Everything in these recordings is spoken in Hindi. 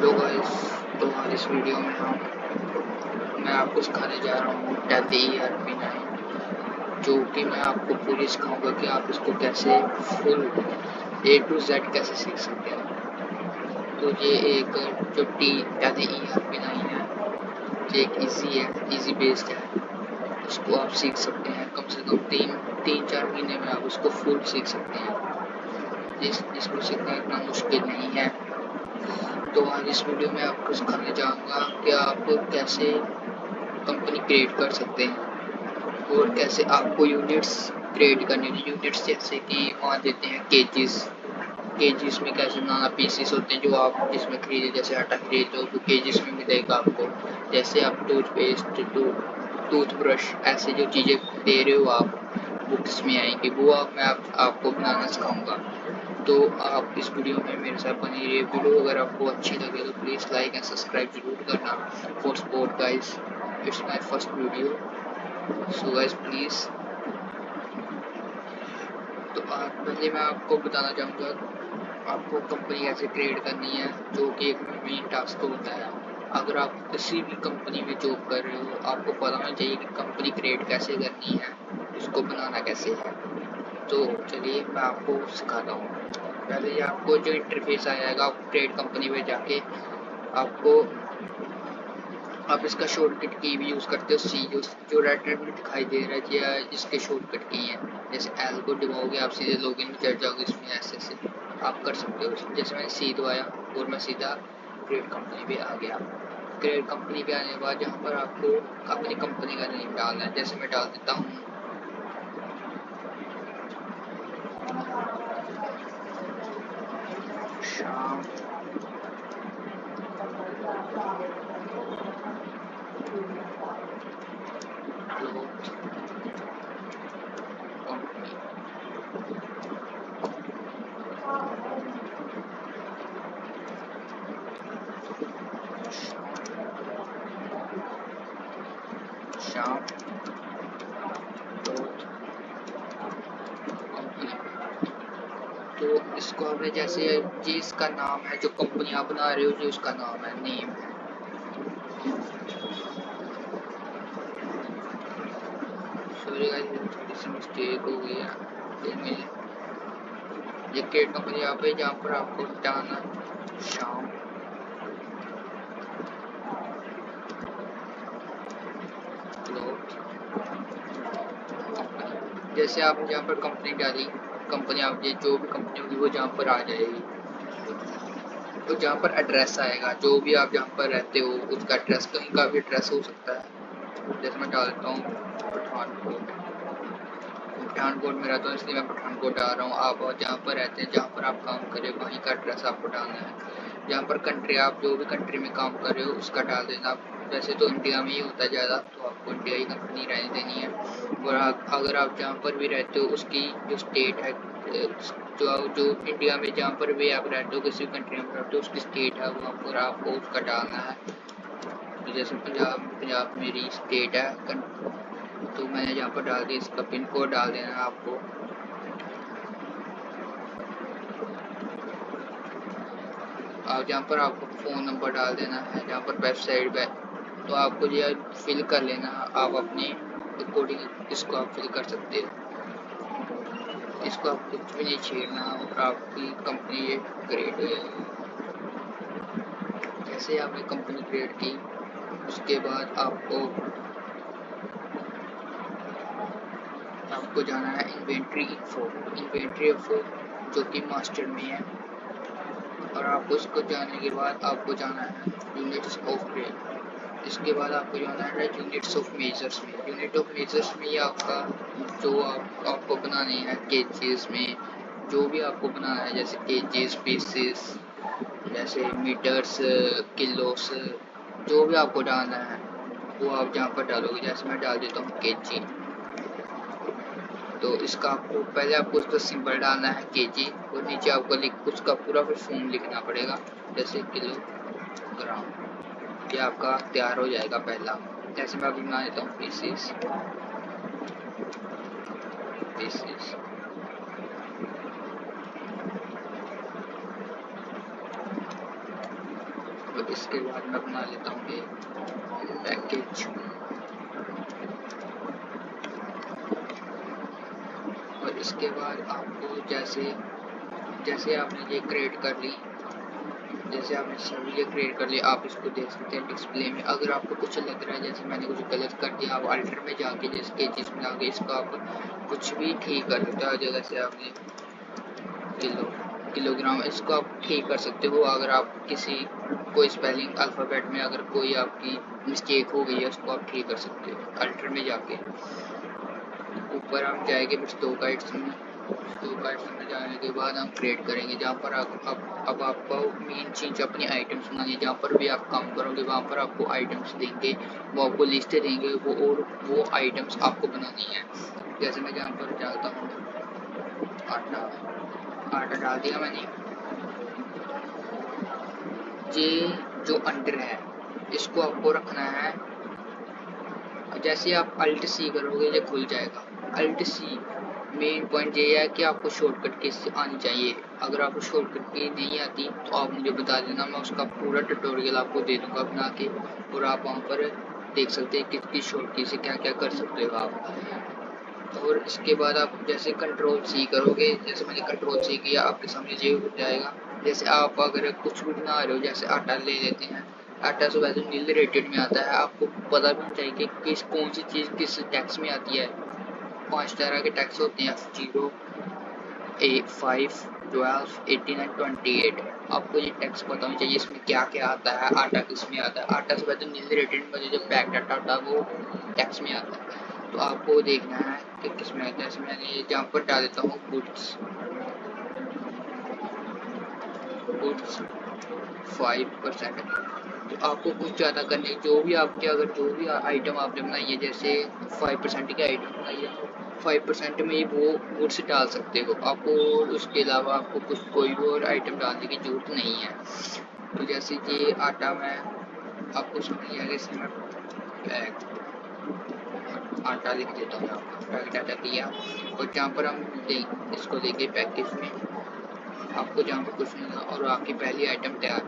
Hello guys. तो आज इस वीडियो में मैं आपको सिखाने जा रहा हूँ टैली ERP9, जो कि मैं आपको पूरी सिखाऊंगा कि आप इसको कैसे फुल A to Z कैसे सीख सकते हैं। तो ये एक जो टैली ERP9 है, ये एक इजी बेस्ड है। इसको आप सीख सकते हैं कम से कम तीन चार महीने में आप इसको फुल सीख सकते हैं। इसको सीखना इतना मुश्किल नहीं है। तो आज इस वीडियो में आपको सिखाने जाऊंगा कि आप कैसे कंपनी क्रिएट कर सकते हैं और कैसे आपको यूनिट्स क्रिएट करने हैं। यूनिट्स जैसे कि मान लेते हैं केजीस में कैसे बनाना, पीसीस होते हैं जो आप जिसमें खरीदे, जैसे आटा खरीद लो तो केजीस में मिलेगा आपको। जैसे आप टूथपेस्ट, टूथब्रश, ऐसे जो चीज़ें दे रहे हो आप बुक्स में आएंगे, वो मैं आपको बनाना सिखाऊंगा। तो आप इस वीडियो में मेरे साथ बने रहिए। वीडियो अगर आपको अच्छी लगे तो प्लीज़ लाइक एंड सब्सक्राइब जरूर करना for support guys. It's my first video, so guys please. तो पहले मैं आपको बताना चाहूँगा आपको कंपनी कैसे क्रिएट करनी है, जो कि एक मेन टास्क होता है। अगर आप किसी भी कंपनी में जॉब कर रहे हो, आपको पता होना चाहिए कि कंपनी क्रिएट कैसे करनी है, उसको बनाना कैसे है। तो चलिए मैं आपको सिखाता हूँ। पहले आपको जो इंटरफेस आएगा, आप क्रिएट कंपनी में जाके आप इसका शॉर्टकट की भी यूज़ करते हो। सी जो रेड में दिखाई दे रहा है, या इसके शॉर्टकट की है। जैसे एल को दबाओगे आप सीधे लॉगिन में चढ़ जाओगे। इसमें ऐसे आप कर सकते हो। जैसे मैंने सी दबाया और मैं सीधा क्रिएट कंपनी पे आ गया। क्रिएट कंपनी पे आने के बाद यहाँ पर आपको अपनी कंपनी का नेम डालना है। जैसे मैं डाल देता हूँ शाम क्लॉथ कंपनी। शाम क्लॉथ कंपनी। तो इसको आपने जैसे ये इसका नाम है, जो कंपनी आप बना रहे हो जो उसका नाम है, नेम है। सॉरी गाइस, थोड़ी सी मिस्टेक हो गई है। ये क्रिएट कंपनी यहाँ पे, जहाँ पर आपको डालना शाम क्लॉथ कंपनी। जैसे आप यहाँ पर कंपनी डाली, कंपनी आप ये जो भी कंपनी होगी वो जहाँ पर आ जाएगी। तो जहाँ पर एड्रेस आएगा, जो भी आप जहाँ पर रहते हो उसका एड्रेस, कहीं का भी एड्रेस हो सकता है। जैसे मैं डाल देता हूँ पठानकोट में रहता हूँ, इसलिए मैं पठानकोट डाल रहा हूँ। आप जहाँ पर रहते हैं, जहाँ पर आप काम कर रहे हो, वहीं का एड्रेस आपको डालना है। जहाँ पर कंट्री, आप जो भी कंट्री में काम कर रहे हो उसका डाल देना। वैसे तो इंडिया में ही होता है ज़्यादा, तो आपको इंडिया ही कंपनी रहने देनी है। और अगर आप जहाँ पर भी रहते हो उसकी जो स्टेट है, जो इंडिया में जहाँ पर भी आप रहते हो, किसी भी कंट्री में रहते हो, उसकी स्टेट है वहाँ पर आपको उसका डालना है। तो जैसे पंजाब मेरी स्टेट है, तो मैंने यहाँ पर डाल दिया। इसका पिन कोड डाल देना है आपको। और जहाँ पर आपको फ़ोन नंबर डाल देना है। जहाँ पर वेबसाइट पे तो आपको ये फिल कर लेना, आप अपने अकॉर्डिंग इसको आप फिल कर सकते हो। इसको आप कुछ भी नहीं छेड़ना और आपकी कंपनी ये क्रिएट हो जाएगी। जैसे आपने कंपनी क्रिएट की, उसके बाद आपको जाना है इन्वेंट्री इन्फो, जो कि मास्टर में है। और आपको इसको जाने के बाद आपको जाना है यूनिट्स ऑफ ग्रेड। इसके बाद आपको जाना है यूनिट्स ऑफ मेजर्स में। यूनिट ऑफ मेजर्स में आपका जो आपको बनाने हैं केजीज में, जो भी आपको बनाना है, जैसे केजीज, पीसेस, जैसे मीटर्स, किलोस, जो भी आपको डालना है वो आप जहाँ पर डालोगे। जैसे मैं डाल देता हूँ केजी। तो इसका आपको उसका सिंबल डालना है केजी, और नीचे आपको उसका पूरा फिर फॉर्म लिखना पड़ेगा, जैसे किलोग्राम। ये आपका तैयार हो जाएगा पहला। जैसे मैं अभी बना देता हूँ पीसेस। और इसके बाद मैं बना लेता हूँ ये पैकेज। और इसके बाद आपको जैसे आपने ये क्रिएट कर ली, जैसे आपने सभी ये क्रिएट कर लिया, आप इसको देख सकते हैं डिस्प्ले में। अगर आपको कुछ लग रहा है जैसे मैंने कुछ गलत कर दिया, आप अल्टर में जाके जैसे केजेस में आके इसको आप कुछ भी ठीक कर सकते हो। जगह से आपने किलोग्राम, इसको आप ठीक कर सकते हो। अगर आप किसी कोई स्पेलिंग अल्फ़ाबेट में अगर कोई आपकी मिस्टेक हो गई है, उसको आप ठीक कर सकते हो अल्टर में जाके। ऊपर हम जाएंगे फिर स्टॉक आइटम में जाने के बाद हम क्रिएट करेंगे, जहाँ पर अब आपको मेन चीज़ अपनी आइटम्स बनानी है। जहाँ पर भी आप काम करोगे वहाँ पर आपको आइटम्स देंगे, वो आपको लिस्ट देंगे वो आइटम्स आपको बनानी है। जैसे मैं जहाँ पर डालता हूँ आटा डाल दिया मैंने। ये जो अंडर है इसको आपको रखना है, जैसे आप अल्ट सी करोगे ये खुल जाएगा। अल्ट सी मेन पॉइंट ये है कि आपको शॉर्टकट की आनी चाहिए। अगर आपको शॉर्टकट की नहीं आती तो आप मुझे बता देना, मैं उसका पूरा ट्यूटोरियल आपको दे दूंगा बना के, और आप वहाँ पर देख सकते हैं किस किस शॉर्टकट से क्या क्या कर सकते हो आप। और इसके बाद आप जैसे कंट्रोल सी करोगे, जैसे मैंने कंट्रोल सी किया आपके सामने ये हो जाएगा। जैसे आप अगर कुछ भी बना रहे हो, जैसे आटा ले लेते हैं, आटा से वैसे नील रेटेड में आता है, आपको पता भी चाहिए कि कौन सी चीज़ किस टैक्स में आती है। 5 तरह के टैक्स होते हैं, F0, A5, 12, 18 एंड 28। आपको ये टैक्स पता होना चाहिए इसमें क्या क्या आता है, आटा किस में आता है। आटा से पहले नील रेटेड में जो पैक डाटा होता है वो टैक्स में आता है, तो आपको देखना है कि किस में आता है। जैसे मैंने जहाँ पर डाल देता हूँ गुड्स 5%। तो आपको कुछ ज़्यादा करने जो भी आपके अगर जो भी आइटम आपने बनाई है, जैसे 5% की आइटम बनाई है, 5% में ही वो गुड्स डाल सकते हो आपको, और उसके अलावा आपको कुछ कोई भी और आइटम डालने की ज़रूरत नहीं है। तो जैसे ये आटा मैं आपको समझ लिया, जैसे मैं आटा लिख देता हूँ, यहाँ पर पैकेट आटा दिया, और जहाँ पर हम इसको देंगे पैकेज में, आपको जहाँ पर कुछ नहीं, और आपकी पहली आइटम तैयार।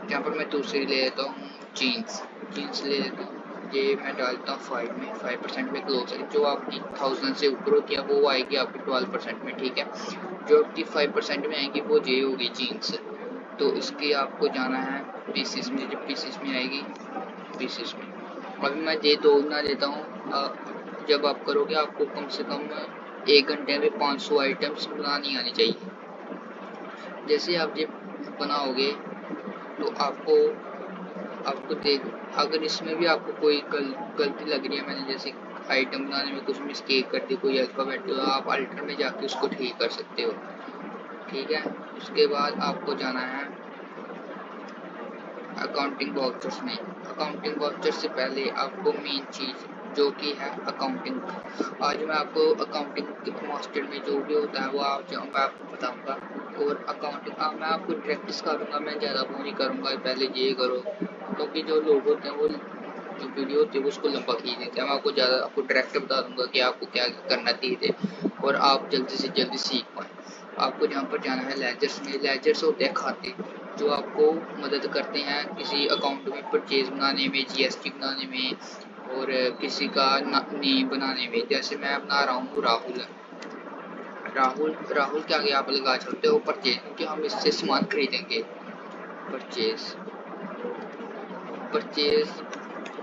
जहाँ पर मैं दूसरी ले लेता हूँ जीन्स ले लेता हूँ, ये मैं डालता हूँ 5% में क्लोज है। जो आपकी 1000 से ऊपर होती है वो आएगी आपकी 12% में, ठीक है। जो आपकी 5% में आएगी वो ये होगी जीन्स। तो इसकी आपको जाना है पीसीस में, जब पीसीस में आएगी पीसीस में। अभी मैं ये दो ना लेता हूँ। जब आप करोगे आपको कम से कम 1 घंटे में 500 आइटम्स बनानी आनी चाहिए। जैसे आप ये बनाओगे तो आपको देख, अगर इसमें भी आपको कोई गलती लग रही है, मैंने जैसे आइटम बनाने में कुछ मिस्टेक कर दी, कोई अल्फ़ाबेट, तो आप अल्टर में जाके उसको ठीक कर सकते हो, ठीक है। उसके बाद आपको जाना है अकाउंटिंग वाउचर्स में। अकाउंटिंग वाउचर से पहले आपको मेन चीज़ जो कि है अकाउंटिंग, आज मैं आपको अकाउंटिंग मास्टर में जो भी होता है वो मैं आपको बताऊंगा। और अकाउंटिंग मैं आपको डायरेक्ट सिखाऊंगा, मैं ज़्यादा वो नहीं करूँगा पहले ये करो, क्योंकि जो लोग होते हैं वो जो वीडियो होती है वो उसको लंबा खींच देते हैं। मैं आपको ज़्यादा आपको डायरेक्ट बता दूंगा कि आपको क्या करना चाहिए और आप जल्दी से जल्दी सीख पाएँ। आपको जहाँ पर जाना है लेजर्स में। लेजर्स होते हैं खाते जो आपको मदद करते हैं किसी अकाउंट में परचेज बनाने में, जीएसटी बनाने में, और किसी का नेम बनाने में। जैसे मैं बना रहा हूँ राहुल के आगे आप लगा सकते हो परचेज, क्योंकि हम इससे सामान खरीदेंगे। परचेज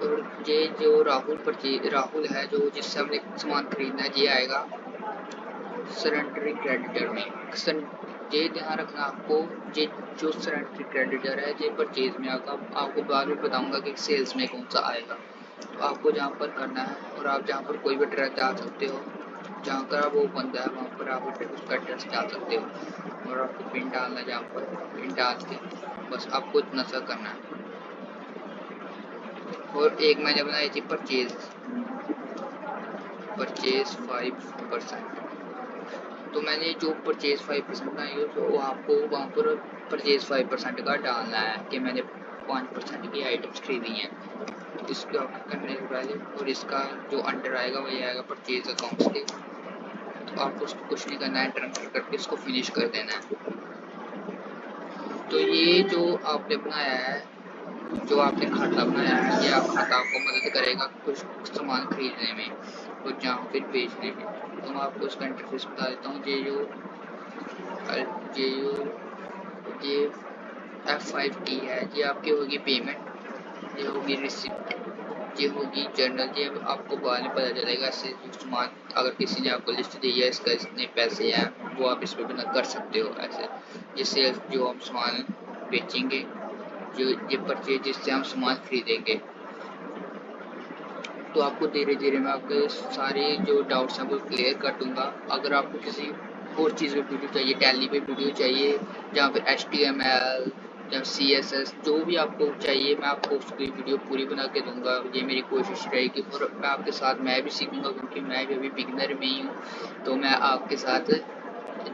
और ये जो राहुल है जो जिससे हमने सामान खरीदना है, ये आएगा सरेंडरी क्रेडिटर में। ये ध्यान रखना आपको, ये जो सरेंडरी क्रेडिटर है ये परचेज में आएगा। आपको बाद में बताऊंगा कि सेल्स में कौन सा आएगा। तो आपको जहाँ पर करना है, और आप जहाँ पर कोई भी एड्रेस डाल सकते हो, जहाँ का वो बंदा है वहाँ पर आप उसका एड्रेस डाल सकते हो, और आपको पिन डालना है, जहाँ पर पिन डाल के बस आपको इतना सा करना है। और एक मैंने बनाई थी परचेज 5%। तो मैंने जो परचेज 5% बनाई है तो आपको वहाँ पर परचेज 5% का डालना है कि मैंने 5% की आइटम्स खरीदी हैं। तो इसको करने से पहले, और इसका जो अंडर आएगा वही आएगा परचेज अकाउंट्स के। तो आपको उसको कुछ नहीं करना है, एंटर करके इसको फिनिश कर देना है। तो ये जो आपने बनाया है जो आपने खाता बनाया है, ये खाता आपको मदद करेगा कुछ सामान खरीदने में और जहाँ फिर बेचने में। तो मैं आपको इसका इंटरफेस बता देता हूँ। ये F5 की है, ये आपकी होगी पेमेंट, ये होगी रिसिप्ट, ये होगी जर्नल। ये आपको बाद में पता चलेगा। इससे जो सामान अगर किसी ने आपको लिस्ट दी है इसका इतने पैसे हैं, वो आप इस पर बना कर सकते हो ऐसे। जिससे जो हम सामान बेचेंगे, जो ये परचेज जिससे हम सामान खरीदेंगे, तो आपको धीरे धीरे मैं आपके सारे जो डाउट्स हैं वो क्लियर कर दूंगा। अगर आपको किसी और चीज़ पे वीडियो चाहिए, टैली पे वीडियो चाहिए, जहाँ पे HTML या CSS जो भी आपको चाहिए, मैं आपको उसकी वीडियो पूरी बना के दूंगा। ये मेरी कोशिश रहेगी और मैं आपके साथ मैं भी सीखूंगा, क्योंकि मैं भी अभी बिगिनर में ही हूँ। तो मैं आपके साथ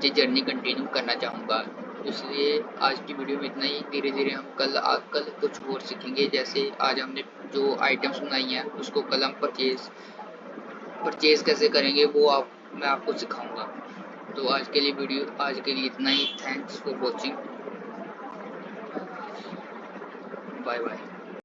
ये जर्नी कंटिन्यू करना चाहूँगा। इसलिए आज की वीडियो में इतना ही। धीरे धीरे हम कल कुछ और सीखेंगे। जैसे आज हमने जो आइटम्स बनाई हैं उसको कल हम परचेज कैसे करेंगे वो मैं आपको सिखाऊंगा। तो आज के लिए इतना ही। Thanks for watching. Bye bye.